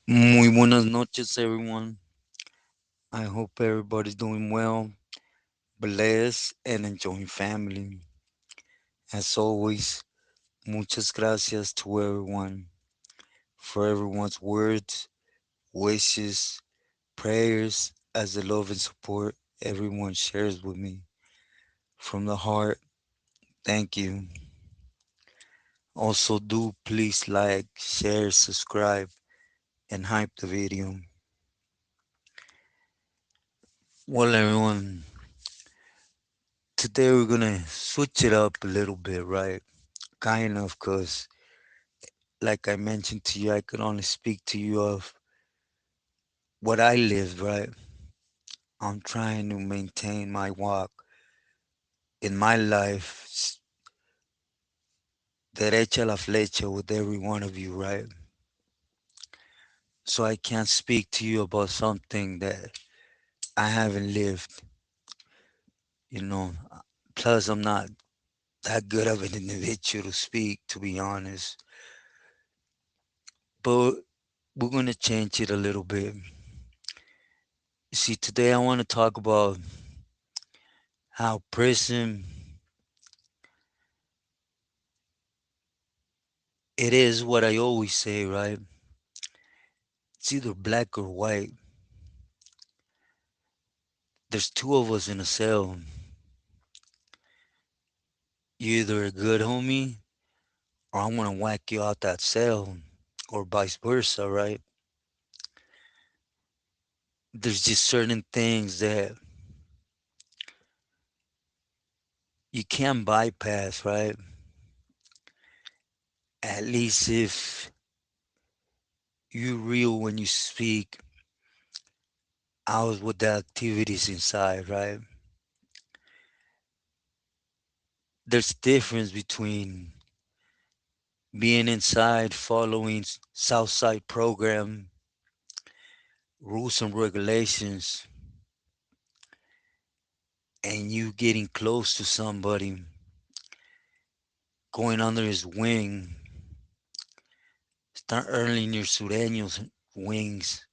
Muy buenas noches, everyone. I hope everybody's doing well, blessed, and enjoying family. As always, muchas gracias to everyone for everyone's words, wishes, prayers, as the love and support everyone shares with me. From the heart, thank you. Also, do please like, share, subscribe, and hype the video. Well, everyone, today we're gonna switch it up a little bit, right? Kind of, because like I mentioned to you, I could only speak to you of what I lived, right? I'm trying to maintain my walk in my life, derecha la flecha with every one of you, right? So I can't speak to you about something that I haven't lived, you know. Plus, I'm not that good of an individual to speak, to be honest. But we're going to change it a little bit. See, today I want to talk about how prison, it is what I always say, right? It's either black or white. There's two of us in a cell. You're either a good homie or I'm gonna whack you out that cell, or vice versa, right? There's just certain things that you can't bypass, right? At least if you real when you speak out with the activities inside, right? There's difference between being inside following Southside program rules and regulations and you getting close to somebody, going under his wing, start earning your sureños wings,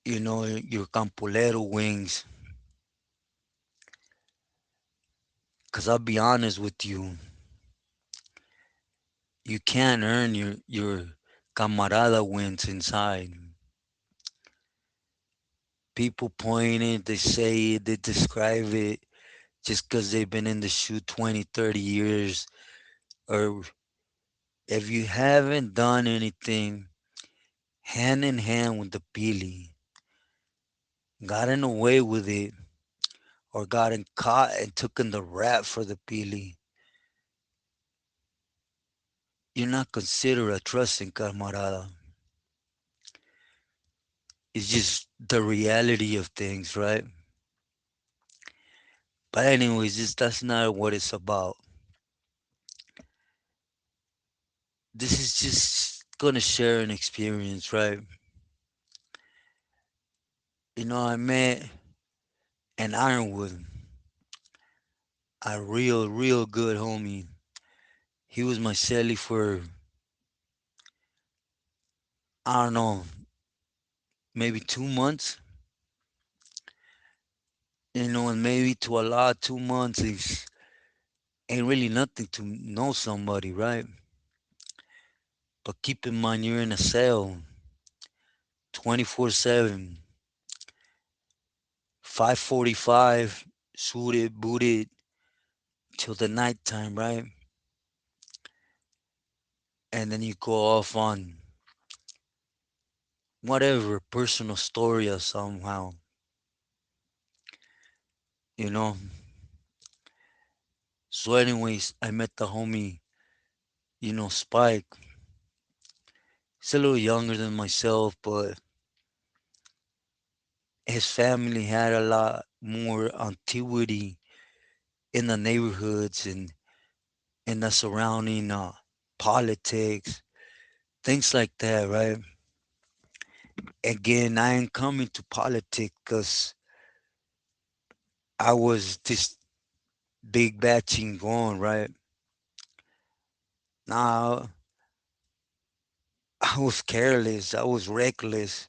your campolero wings. Cause I'll be honest with you, you can't earn your camarada wins inside. People point it, they say it, they describe it just because they've been in the shoe 20, 30 years. Or if you haven't done anything hand in hand with the pili, gotten away with it, or gotten caught and taken the rap for the pili, you're not considered a trusting camarada. It's just the reality of things, right? But anyways, that's not what it's about. This is just gonna share an experience, right? I met an Ironwood, a real good homie. He was my celly for, I don't know, maybe 2 months. And maybe to a lot, 2 months is ain't really nothing to know somebody, right? But keep in mind you're in a cell 24/7, 5:45, suited, booted till the nighttime, right? And then you go off on whatever personal story or somehow, you know. So, anyways, I met the homie, Spike. He's a little younger than myself, but his family had a lot more antiquity in the neighborhoods and in the surrounding politics, things like that, right? Again, I ain't coming to politics because I was this big batching going, right? Now, I was careless, I was reckless,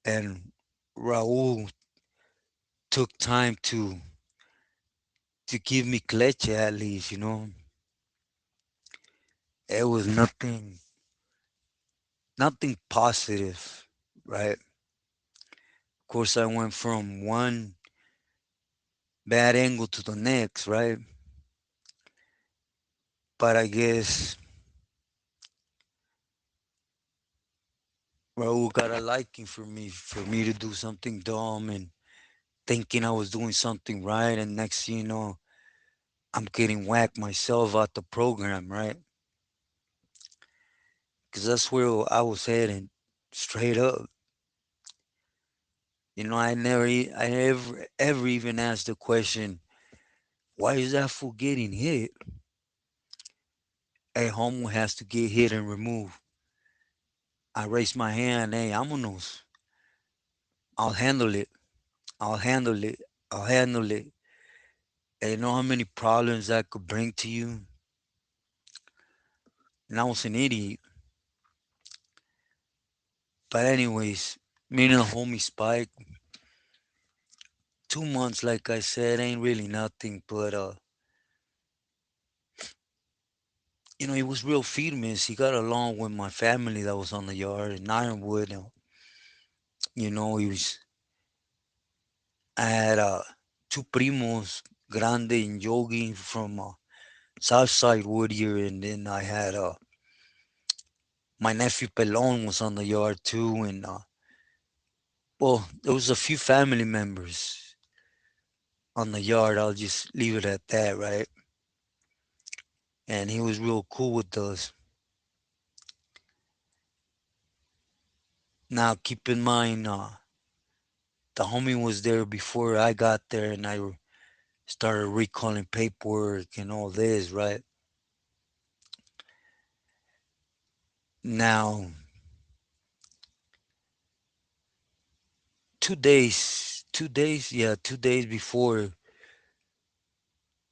and Raul took time to give me cleche at least, you know. It was nothing positive, right? Of course, I went from one bad angle to the next, right? But I guess Raul got a liking for me to do something dumb and thinking I was doing something right, and next thing you know, I'm getting whacked myself out the program, right? Because that's where I was heading, straight up. You know, I never, ever even asked the question, why is that fool getting hit? Hey, homo has to get hit and removed. I raised my hand, hey, vámonos. I'll handle it. I'll handle it. I'll handle it. And you know how many problems that could bring to you? And I was an idiot. But anyways, me and the homie Spike, 2 months, like I said, ain't really nothing. But you know, he was real famous. He got along with my family that was on the yard in Ironwood. You know, he was. I had two primos, Grande and Yogi from Southside Whittier, and then I had my nephew Pelon was on the yard too, and well, there was a few family members on the yard. I'll just leave it at that, right? And he was real cool with us. Now, keep in mind, the homie was there before I got there, and I started recalling paperwork and all this, right? Now, 2 days, 2 days before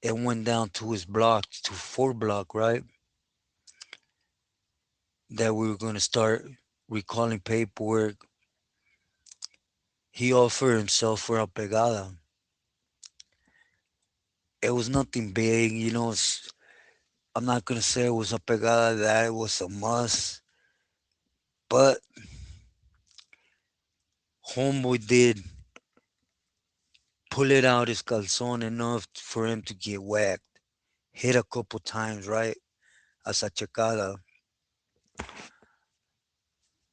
it went down to his block, to 4 block, right? That we were going to start recalling paperwork. He offered himself for a pegada. It was nothing big, you know. I'm not going to say it was a pegada that it was a must, but Homeboy did pull it out his calzone enough for him to get whacked. Hit a couple times, right? As a checada.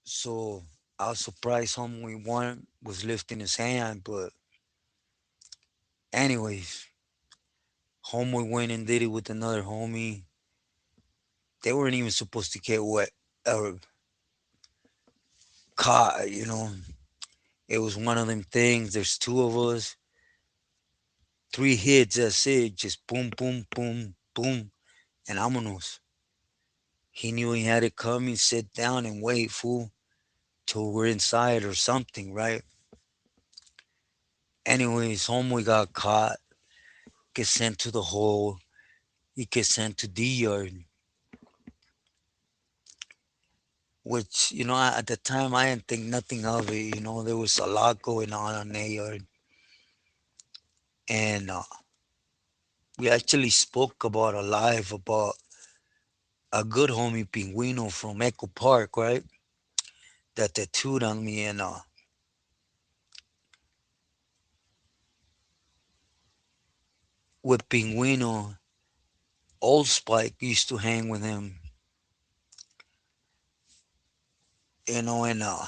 So I was surprised Homeboy one was lifting his hand, but anyways, Homeboy went and did it with another homie. They weren't even supposed to get wet or caught, you know. It was one of them things. There's two of us, 3 hits, that's it. Just boom, boom, boom, boom, and vámonos. He knew he had it coming. Sit down and wait, fool, till we're inside or something, right? Anyways, homeboy got caught, gets sent to the hole. He gets sent to D yard, which, you know, at the time I didn't think nothing of it. You know, there was a lot going on A yard. And we actually spoke about a live about a good homie Pinguino from Echo Park, right? That tattooed on me. And with Pinguino, Old Spike used to hang with him, you know, and I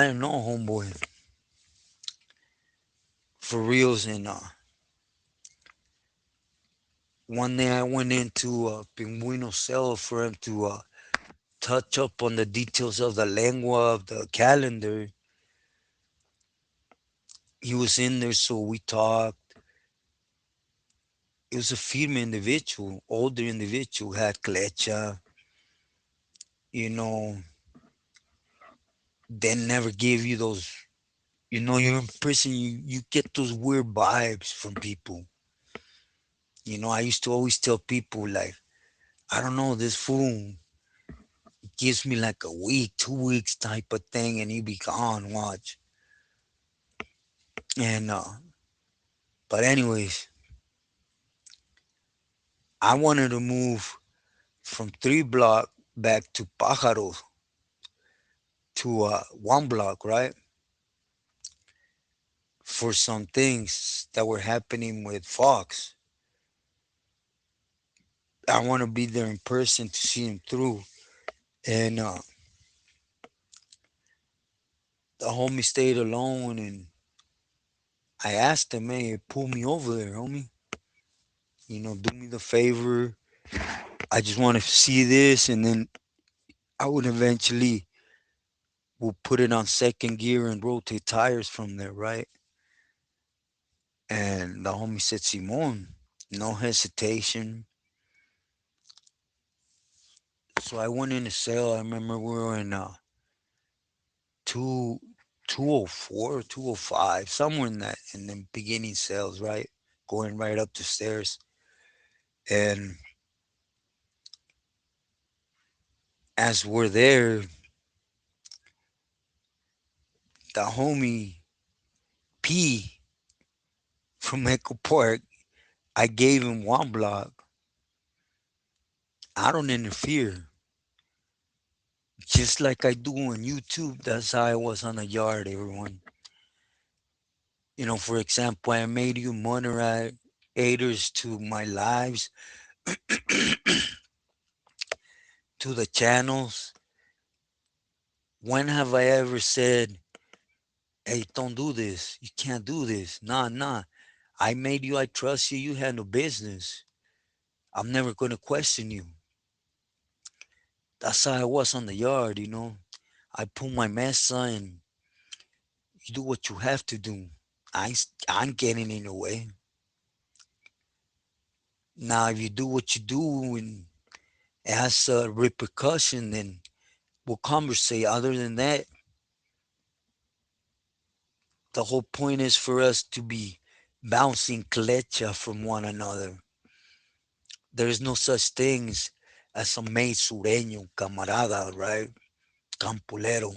didn't know homeboy for reals. And one day I went into Pinguino's cell for him to touch up on the details of the lengua of the calendar. He was in there, so we talked. It was a female individual, older individual, had clecha, you know, they never gave you those, you know, you're in prison, you get those weird vibes from people. You know, I used to always tell people, like, I don't know, this fool gives me like a week, 2 weeks type of thing, and he be gone. Watch. And but anyways, I wanted to move from 3 block back to Pájaros to 1 block, right? For some things that were happening with Fox. I want to be there in person to see him through. And the homie stayed alone, and I asked him, hey, pull me over there, homie. Do me the favor. I just want to see this, and then I would eventually will put it on second gear and rotate tires from there, right? And the homie said, Simon, no hesitation. So I went in the sale. I remember we were in two 204, 205, somewhere in that in the beginning sales, right? Going right up the stairs. And as we're there, the homie P from Echo Park, I gave him 1 block. I don't interfere. Just like I do on YouTube, that's how I was on the yard, everyone. For example, I made you moderators to my lives, to the channels. When have I ever said, hey, don't do this? You can't do this. Nah, nah. I made you, I trust you, you handle business. I'm never going to question you. That's how I was on the yard. I put my mesa and you do what you have to do. I'm getting in the way. Now, if you do what you do and it has a repercussion, then we'll conversate. Other than that, the whole point is for us to be bouncing clecha from one another. There is no such things as a mate sureño, camarada, right? Campolero.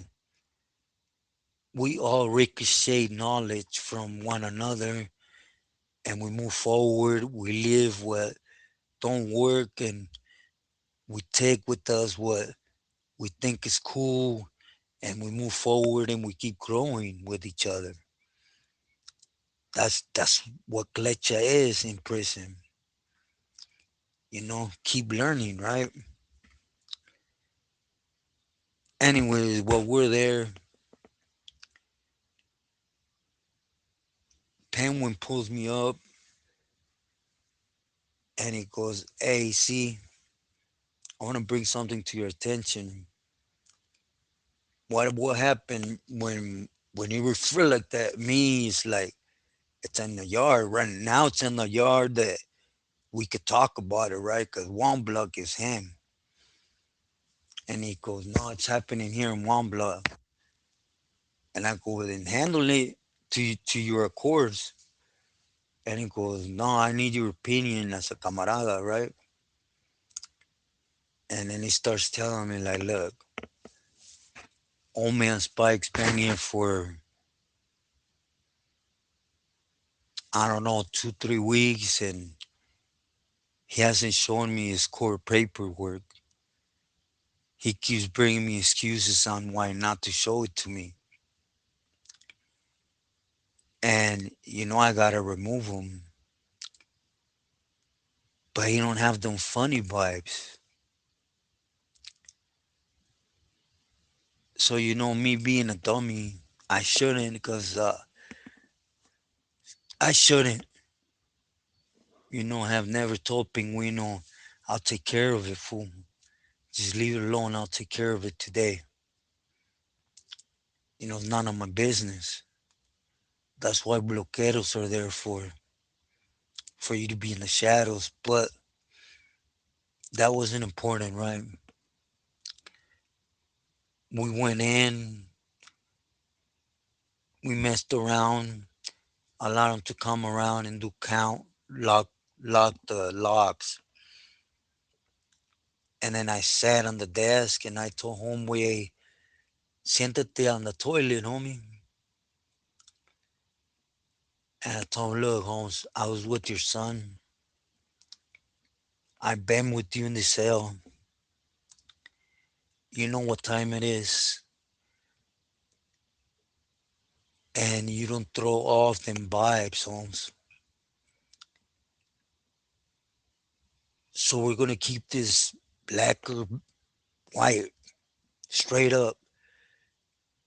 We all ricochet knowledge from one another and we move forward. We live what don't work and we take with us what we think is cool and we move forward and we keep growing with each other. That's what Clecha is in prison. Keep learning, right? Anyways, while we're there, Penguin pulls me up and he goes, hey, see, I want to bring something to your attention. What happened when you refer like that means like it's in the yard right now, it's in the yard that we could talk about it, right? Because 1 block is him. And he goes, no, it's happening here in 1 block. And I go, then handle it to your accords. And he goes, no, I need your opinion as a camarada, right? And then he starts telling me, like, look, old man Spike's been here for, I don't know, 2, 3 weeks, and he hasn't shown me his court paperwork. He keeps bringing me excuses on why not to show it to me. And, I gotta remove him. But he don't have them funny vibes. So, me being a dummy, I shouldn't, because I shouldn't, have never told Pinguino, I'll take care of it, fool. Just leave it alone. I'll take care of it today. It's none of my business. That's why bloqueros are there for you to be in the shadows. But that wasn't important, right? We went in, we messed around, allowed them to come around and do count, lock the locks. And then I sat on the desk and I told homeboy, hey, siéntate on the toilet, homie. And I told him, look, Holmes, I was with your son. I've been with you in the cell. You know what time it is. And you don't throw off them vibes, Holmes. So we're going to keep this black or white straight up.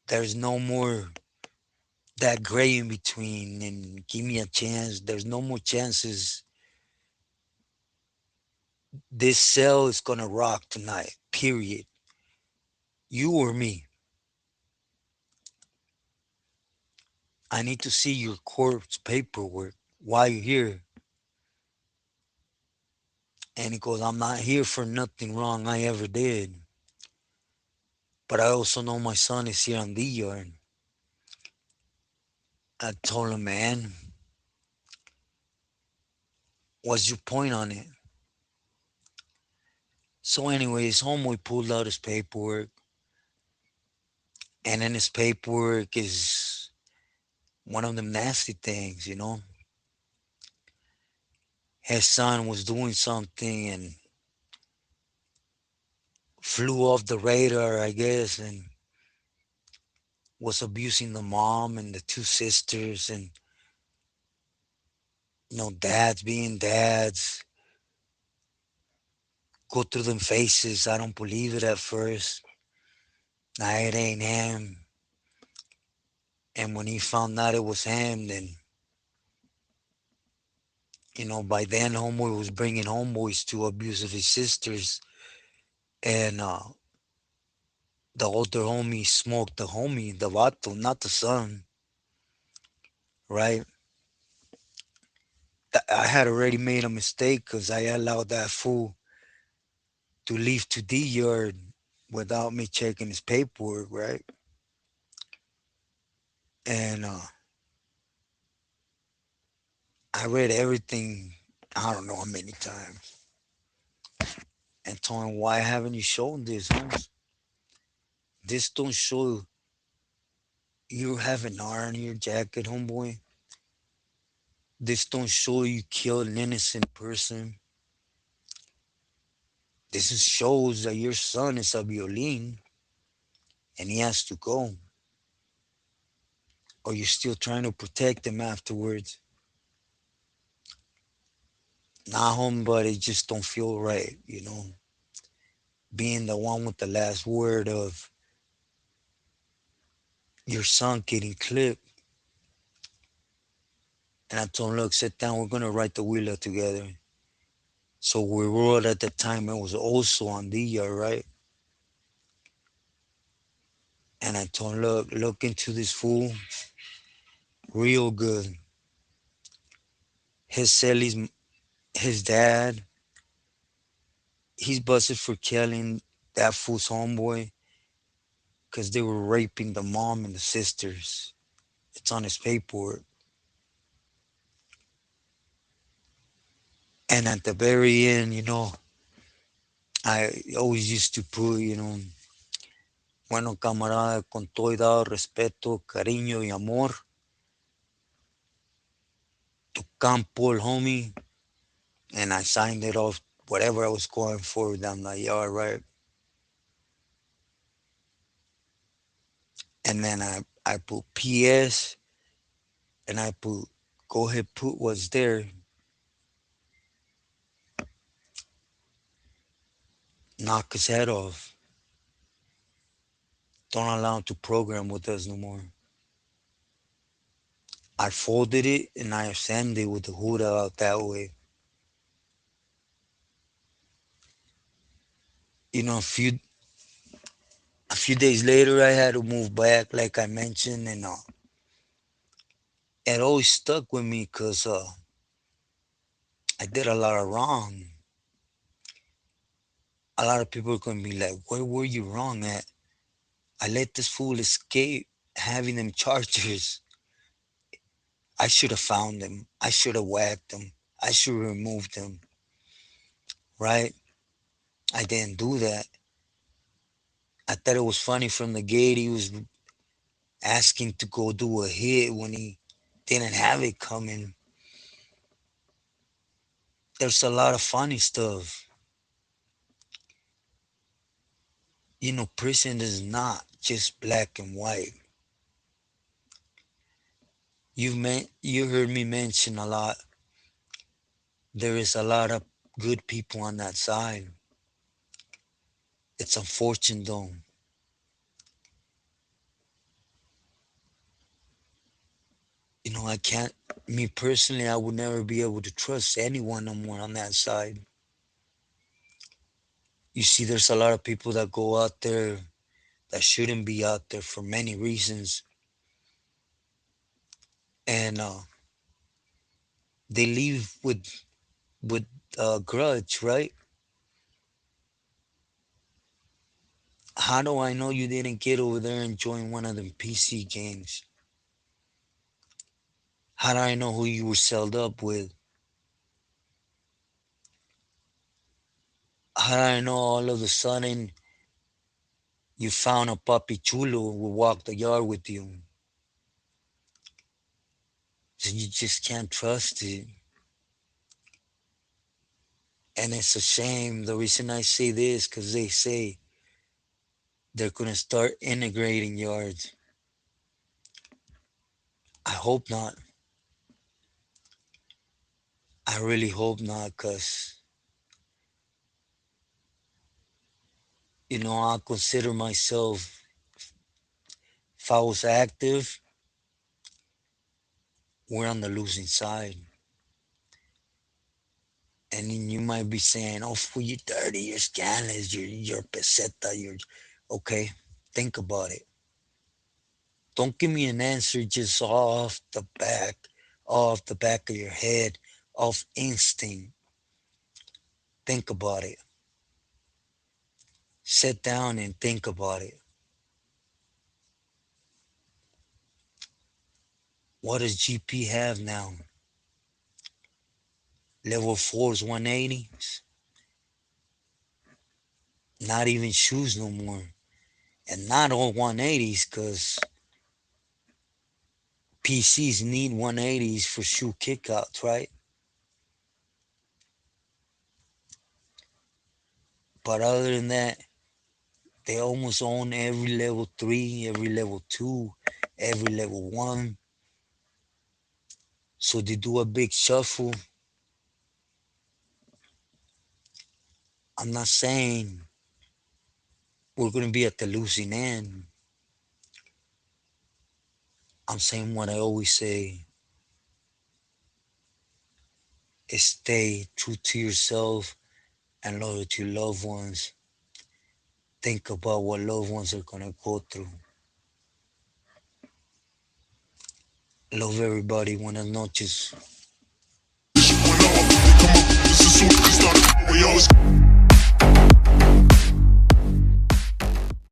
There's no more that gray in between and give me a chance. There's no more chances. This cell is going to rock tonight, period. You or me. I need to see your corpse paperwork while you're here. And he goes, I'm not here for nothing wrong I ever did. But I also know my son is here on the yard. I told him, man, what's your point on it? So, anyways, homeboy pulled out his paperwork. And in his paperwork is one of them nasty things, you know? His son was doing something and flew off the radar, I guess, and was abusing the mom and the two sisters and dads being dads, go through them faces. I don't believe it at first. Nah, it ain't him. And when he found out it was him, then, by then homeboy was bringing homeboys to abuse of his sisters. And the older homie smoked the homie, the vato, not the son, right? I had already made a mistake because I allowed that fool to leave to the yard without me checking his paperwork, right? And I read everything, I don't know how many times, and told him, why haven't you shown this, Holmes? This don't show you have an R on your jacket, homeboy. This don't show you killed an innocent person. This is shows that your son is a violin and he has to go. Or you're still trying to protect him afterwards. Nah, homebody, it just don't feel right, being the one with the last word of your son getting clipped. And I told him, look, sit down, we're gonna write the will together. So we wrote at the time, it was also on the year, right? And I told him, look into this fool real good. His celly's his dad, he's busted for killing that fool's homeboy because they were raping the mom and the sisters. It's on his paperwork. And at the very end, I always used to put, bueno, camarada, con todo y dado respeto, cariño y amor, to campo, el homie, and I signed it off, whatever I was going for down the yard, right? And then I put PS, and I put, go ahead, put what's there, knock his head off. Don't allow him to program with us no more. I folded it and I sent it with the hood out that way. A few days later, I had to move back, like I mentioned, and it always stuck with me because I did a lot of wrong. A lot of people are gonna be like, "Where were you wrong at? I let this fool escape having them chargers. I should have found them. I should have whacked them. I should have removed them, right?" I didn't do that. I thought it was funny from the gate. He was asking to go do a hit when he didn't have it coming. There's a lot of funny stuff. Prison is not just black and white. You heard me mention a lot. There is a lot of good people on that side. It's unfortunate though. I can't. Me personally, I would never be able to trust anyone no more on that side. You see, there's a lot of people that go out there that shouldn't be out there for many reasons, and they leave with grudge, right? How do I know you didn't get over there and join one of them PC games? How do I know who you were sold up with? How do I know all of a sudden you found a puppy chulo who walked the yard with you? So you just can't trust it. And it's a shame. The reason I say this, because they say they're going to start integrating yards. I hope not. I really hope not, because, I consider myself, if I was active, we're on the losing side. And then you might be saying, oh, for you 30, you're scandalous, you're peseta, you're okay. Think about it. Don't give me an answer just off the back of your head, off instinct. Think about it. Sit down and think about it. What does GP have now? Level 4's 180s. Not even shoes no more. And not all 180s, because PCs need 180s for shoe kickouts, right? But other than that, they almost own every level 3, every level 2, every level 1. So they do a big shuffle. I'm not saying we're going to be at the losing end. I'm saying what I always say is stay true to yourself and loyal to your loved ones. Think about what loved ones are going to go through. Love everybody. Buenas noches.